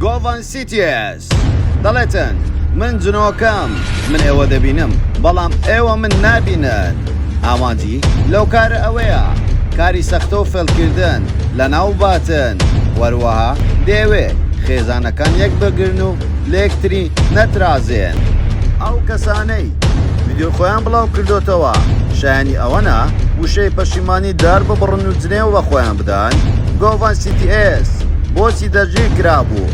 گۆڤان CTS دەڵێتن من جنۆکەم من ئێوە دەبینم بەڵام ئێوە من نابینن. ئامانجی لەو کارە ئەوەیە کاری سەختە و فێڵکردن لە ناو باتن وەروەها دەیەوێ خێزانەکان یەک بگرن و لە یەکتری نەترازێن. ئەو کەسانەی ڤیدیۆ خۆیان بڵاو کردوتەوە شایانی ئەوەنە وشەی پەشیمانی دار ببڕن و جنێوە بە خۆیان بدەن. گۆڤان CTS بۆچی دەرگیر کرابوو؟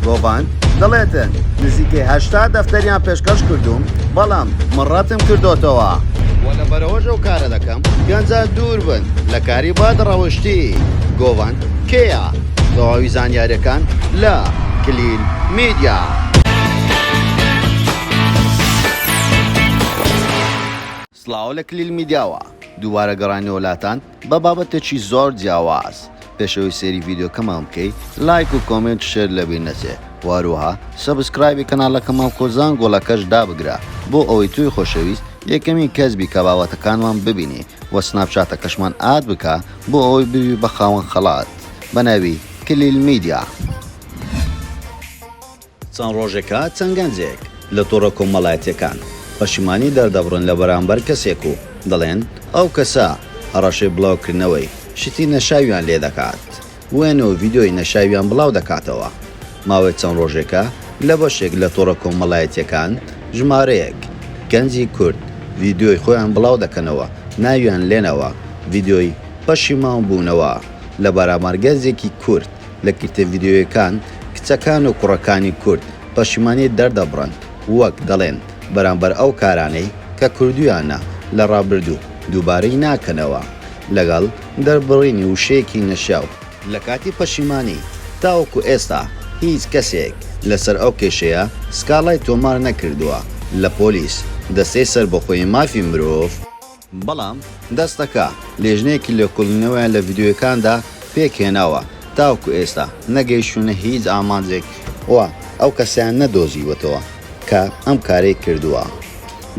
گۆڤان دەڵێتن نزیکەی 80 دەفتەریان پێشکەش کردوم بەڵام من ڕەتم کردوتەوە وە لەبەرەوەش ئەو کارە دەکەم گەنجان دوور بن لە کاری باد ڕەوشتی. گۆڤان کێیە؟ تەواوی زانیاریەکان لە کلیل میدیا. سڵاو لە کلیل میدیاوە دووبارە گەڕانی وڵاتان بە بابەتێکی زۆر جیاواز. پێشەوەی سێری ڤیدیۆکەمان بکەیت لایک و کۆمنت شێر لەبیر نەچێ واروها سەبسکرایبی کەناڵەکەمان کۆزان گۆڵەکەش دابگرە بۆ ئەوەی توی خۆشەویست یەکەمی کەسبی کە باوەتەکانمان ببینی و سناپچاتەکەشمان ئاد بکە بۆ ئەوەی ببی بە خاوەن خەڵات بە ناوی کلیل میدیا. چەند ڕۆژێکە چەند گەنجێک لە تۆڕە کۆمەڵایەتیەکان پەشیمانی دەردەبڕن لە بەرامبەر کەسێک و دەڵێن ئەو کەسە هەڕەشەی بڵاوکردنەوەی شتی نەشاویان لێ دەکات وێنەوە ڤیدۆی نەشاویان بڵاو دەکاتەوە. ماوەی چەند ڕۆژێکە لە بەشێک لە تۆڕە کۆمەڵایەتیەکان ژمارەیەک گەنجی کورد ڤیدۆی خۆیان بڵاو دەکەنەوە ناویان لێنەوە ڤیدۆی پەشیمان بوونەوە لە بەرامبەر گەنجێکی کورد لە کردە ڤیدۆیەکان کچەکان و کوڕەکانی کورد پەشیمانی دەردەبڕن وەک دەڵێن بەرامبەر ئەو کارانەی کە کوردیانە لە ڕابردوو دووبارەی ناکەنەوە لەگەڵ دەربڕینی وشەیەکی نەشاو. لە کاتی پەشیمانی تاوەکو ئێستا هیچ کەسێک لەسەر ئەو کێشەیە سکاڵای تۆمار نەکردووە لە پۆلیس دەستەی سەر بەخۆی مافی مرۆڤ بەڵام دەستەکە لێژنەیەکی لێکۆڵینەوەیان لە ڤیدیۆەکاندا پێکهێناوە تاوەکو ئێستا نەگەیشتونە هیچ ئامانجێک وە ئەو کەسیان نەدۆزیوەتەوە کە ئەم کارەی کردووە.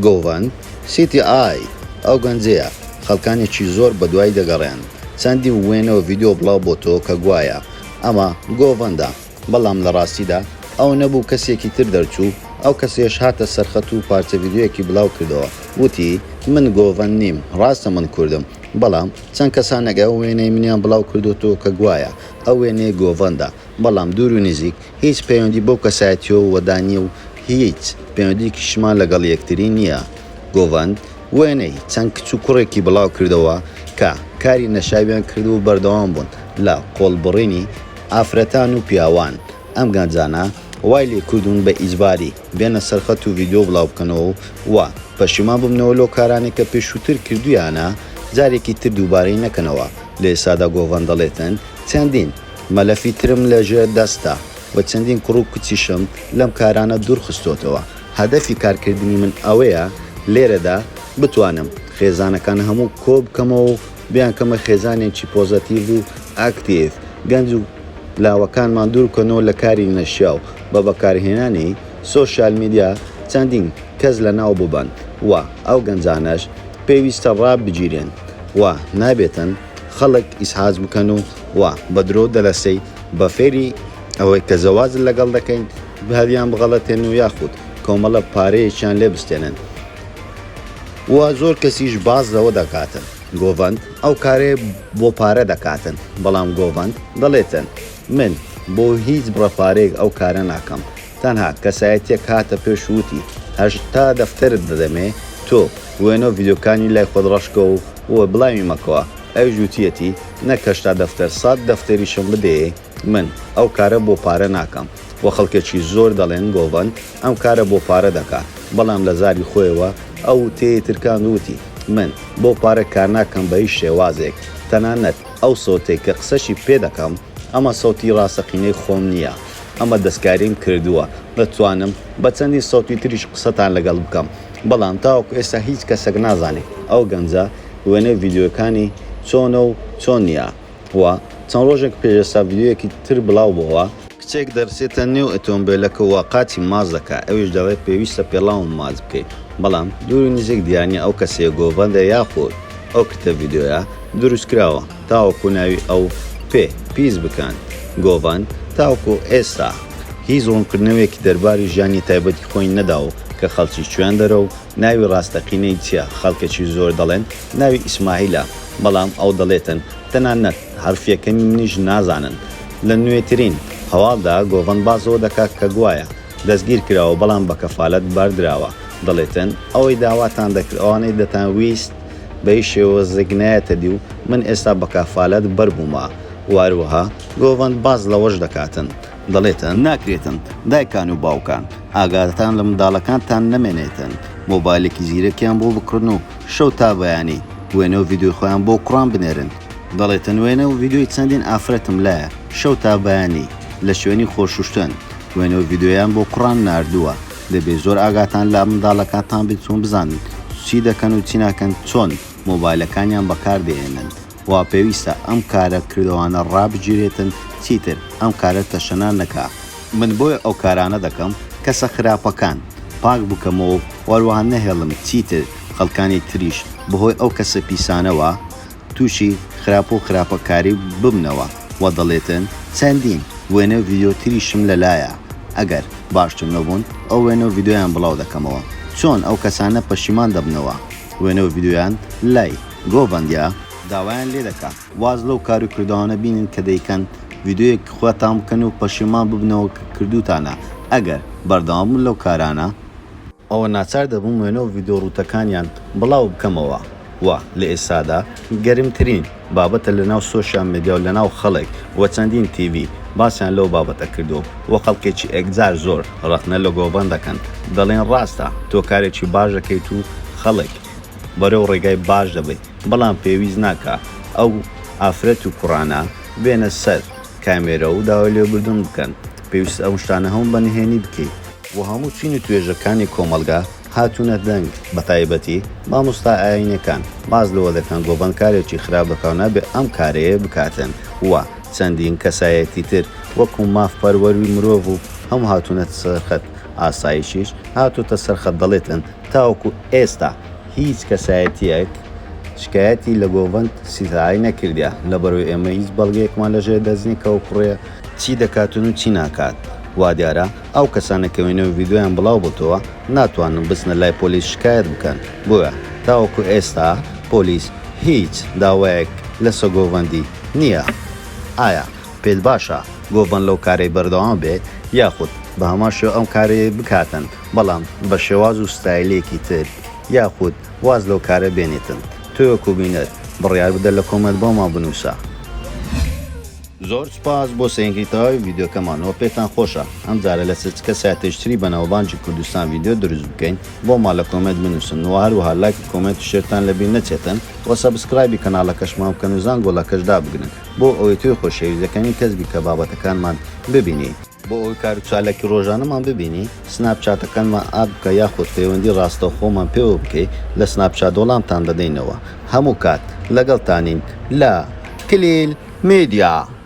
گۆڤان CTI ئەو گەنجەیە خەڵکانێکی زۆر بە دوای دەگەڕێن چەندی وێنەوە ڤیدیۆ بڵاو بۆ تۆ کە گوایە ئەمە گۆڤەندە بەڵام لە ڕاستیدا ئەو نەبوو کەسێکی تر دەرچوو ئەو کەسێش هاتە سەرخەت و پارچە ڤیدیۆیەکی بڵاو کردەوە وتی من گۆڤەن نیم ڕاستە من کوردم بەڵام چەند کەسانەگە وێنەی منیان بڵاو کردوتەوە کە گوایە ئەو وێنەیە گۆڤەندە بەڵام دوور و نزیک هیچ پەیوەندی بەو کەسایەتیەوە وەدانی و هیچ پەیوەندیکیشمان لەگەڵ یەکتری نییە. گۆڤەند وێنەی چەند کچ و کوڕێکی بڵاو کردەوە کە کاری نەشاویان کردو و بەردەوام بوون لە قۆڵبڕینی ئافرەتان و پیاوان. ئەم گەنجانە وای لێ کردوون بە ئیجباری بێنە سەرخەت و ڤیدیۆ بڵاو بکەنەوە و پەشیمان ببنەوە لەو کارانێک کە پێشووتر کردویانە جارێکی تر دووبارەی نەکەنەوە. لە ئێستادا گۆڤان دەڵێتن چەندین مەلەفی ترم لەژێر دەستە و چەندین کوڕ و کچیشم لەم کارانە دوور خستۆتەوە. هەدەفی کارکردنی من ئەوەیە لێرەدا بتوانم خێزانەکان هەموو کۆ بکەمەوە و بیان کەمە خێزانێکی پۆزەتیڤ و ئاکتیڤ گەنج و لاوەکانمان دوور بکەنەوە لە کاری نەشیاو بە بەکارهێنانی سۆشیال میدیا چەندین کەس لە ناو ببن و ئەو گەنجانەش پێویستە ڕاب بگیرێن و نابێتن خەڵک ئیسحاز بکەن و بە درۆ دەلەسەی بە فێری ئەوەی کە زەواز لەگەڵ دەکەین هەویان بغەڵەتێن و یاخود کۆمەڵە پارەیەکیان لێ بستێنن و زۆر کەسیش باز لەوە دەکاتن. گۆڤەند ئەو کارێ بۆ پارە دەکاتن بەڵام گۆڤەند دەڵێتن من بۆ هیچ بڕەپارێک ئەو کارە ناکەم تەنها کەسایەتێک هاتە پێشووتی 80 دەفتەرت دەدەمێ تۆ وێنە ڤیدیۆکانی لای خۆت ڕەشکە و بڵاوی مەکەوە. ئەو ژووتیەتی نەک 80 دەفتەر 100 دەفتەریشم بدەیە من ئەو کارە بۆ پارە ناکەم و خەڵکێکی زۆر دەڵێن گۆڤەند ئەم کارە بۆ پارە دەکات بەڵام لە زاری خۆیەوە ئەو تێترکان وتی من بۆ پارە کار ناکەم بە هیچ شێوازێک تەنانەت ئەو سەوتێک کە قسەشی پێ دەکەم ئەمە سەوتی ڕاستەقینەی خۆم نییە ئەمە دەستکاریم کردووە دەتوانم بە چەندی سەوتی تریش قسەتان لەگەڵ بکەم بەڵام تاوەکو ئێستا هیچ کەسێک نازانێت ئەو گەنجە وێنەی ڤیدیۆکانی چۆنە و چۆن نییە و چەند ڕۆژێک پێشێستا ڤیدیۆیەکی تر بڵاو بووە کچێک دەرسێتە نێو ئۆتۆمبیلەکە و قاچی ماز دەکات ئەویش دەڵێت پێویستە پێڵاوم ماز بکەیت بەڵام دووری نزیک دیانی ئەو کەسێ گۆڤەندە یاخود ئەو کتە ڤیدیۆیە دروست کراوە تاوەکو ناوی ئەو پیس بکەن. گۆڤەند تاوەکو ئێستا هیچ ڕوونکردنەوەیەکی دەرباری ژیانی تایبەتی خۆی نەداوە کە خەڵکی کوێن دەرە و ناوی ڕاستەقینەی چییە خەڵکێکی زۆر دەڵێن ناوی ئیسماعیلە بەڵام ئەو دەڵێتن تەنانەت حرفیەکەمی منیش نازانن لە نوێترین هەواڵدا گۆڤەند بازەوە دەکات کە گوایە دەستگیر کراوە بەڵام بە کەفالەت باردراوە دەڵێتن ئەوەی داواتان دەکرد ئەوانەی دەتان ویست بەی شێوە زگنایەتە دی و من ئێستا بە کەفالەت بەربوومە واروەها گۆڤەند باز لەوەش دەکاتن دەڵێتن ناکرێتن دایکان و باوکان ئاگاتان لە منداڵەکانتان نەمێنێتن مۆبایلێکی زیرەکیان بۆ بکڕن و شەو تا بەیانی وێنە و ڤیدیۆی خۆیان بۆ کوڕان بنێرن دەڵێتن وێنە و ڤیدیۆی چەندین ئافرەتم لایە شەو تا بەیانی لە شوێنی خۆشوشتن وێنە و ڤیدیۆیان بۆ کوڕان ناردووە دەبێت زۆر ئاگاتان لا منداڵەکانتان بچون بزانن چی دەکەن و چی ناکەن چۆن مۆبایلەکانیان بەکاردێنن وا پێویستە ئەم کارە کردوانە ڕابگیرێتن چیتر ئەم کارە تەشەنان نەکا من بۆیە ئەو کارانە دەکەم کەسە خراپەکان پاک بکەمەوە وەروەها نەهێڵم چیتر خەڵکانی تریش بەهۆی ئەو کەسە پیسانەوە تووشی خراپ و خراپەکاری ببنەوە و دەڵێتن چەندین وێنە و ڤیدیۆ تریشم لەلایە ئەگەر باشتم نەبوون ئەو وێنە و ڤیدیۆیان بڵاو دەکەمەوە چۆن ئەو کەسانە پەشیمان دەبنەوە وێنە و ڤیدیۆیان لای گۆڤەندیا داوایان لێ دەکات واز لەو کار و کردوانە بینن کە دەیکەن ڤیدیۆیەک خۆتان بکەن و پەشیمان ببنەوە کردوتانە ئەگەر بەردەوام لەو کارانە ئەوە ناچار دەبووم وێنە و ڤیدیۆ ڕوتەکانیان بڵاو بکەمەوە و لە ئێستادا گەرمترین بابەتە لەناو سۆشیال میدیا و لەناو خەڵک و چەندین تیڤی باسییان لەو بابەتە کردو وە خەڵکێکی ئەگزار زۆر ڕەخنە لە گۆڤەند دەکەن دەڵێن ڕاستە تۆ کارێکی باش دەکەیت و خەڵک بەرەو ڕێگای باش دەبێت بەڵام پێویست ناکە ئەو ئافرەت و کوڕانە بێنە سەر کامێرە و داوای لێبوردن بکەن پێویست ئەو شتانە هەموو بەنهێنی بکەیت و هەموو چین و توێژەکانی کۆمەلگا هاتوونە دەنگ بە تایبەتی مامۆستا ئاینەکان باز لەوە دەکەن گۆڤەندکارێکی خراپ بکەونە بێ ئەم کارەیە بکاتن وە چەندین کەسایەتی تر وەکو مافپەروەروی مرۆڤ و هەم هاتوونە سەرخەت ئاسایشیش هاتوتە سەرخەت دەڵێتن تاوەکو ئێستا هیچ کەسایەتیەک شکایەتی لە گۆڤەند سیتایی نەکردیا لە بەرەوەی ئێمە هیچ بەڵگەیەکمان لەژێر دەستنیکەوە کوڕێە چی دەکاتن و چی ناکات وا دیارە ئەو کەسانەکەوێنەوە ڤیدیۆیان بڵاو بۆتەوە ناتوانن بچنە لای پۆلیس شکایەت بکەن بۆیە تاوەکو ئێستا پۆلیس هیچ داوایەک لەسە گۆڤەندی نییە ئایا پێت باشە گۆڤەند لەو کارەی بەردەوام بێت یاخود بە هەمان شێوە ئەم کارەیە بکاتن بەڵام بە شێواز و ستایلێکی تر یاخود واز لەو کارە بێنێتن تۆوەکو بینەر بڕیار بدە لە کۆمەنت بۆمان بنووسە زۆر سپاس بۆ سەرنگیتەوەی ڤیدیۆکەمانەوە پێتان خۆشە ئەم جارە لە سچکە ساتێشتری بەناوبانجی کوردستان ڤیدیۆ دروست بکەین بۆمان لە کۆمنت بنووسن و هەروەها لایک و کۆمنت و شێرتان لەبیر نەچێتن و سەبسکرایبی کەناڵەکەشمان بکەن و زانگۆڵەکەشدا بگرن بۆ ئەوەی توی خۆشەویستەکانی کەسبی کە بابەتەکانمان ببینی بۆ ئەوی کار و چالێکی ڕۆژانەمان ببینی سناپچاتەکانمان ئاد بکە یاخود پەیوەندی ڕاستەوخۆمان پێوە بکەیت لە سناپچات دۆڵامتان دەدەینەوە هەموو کات لەگەڵتانین لە کلیل میدیا.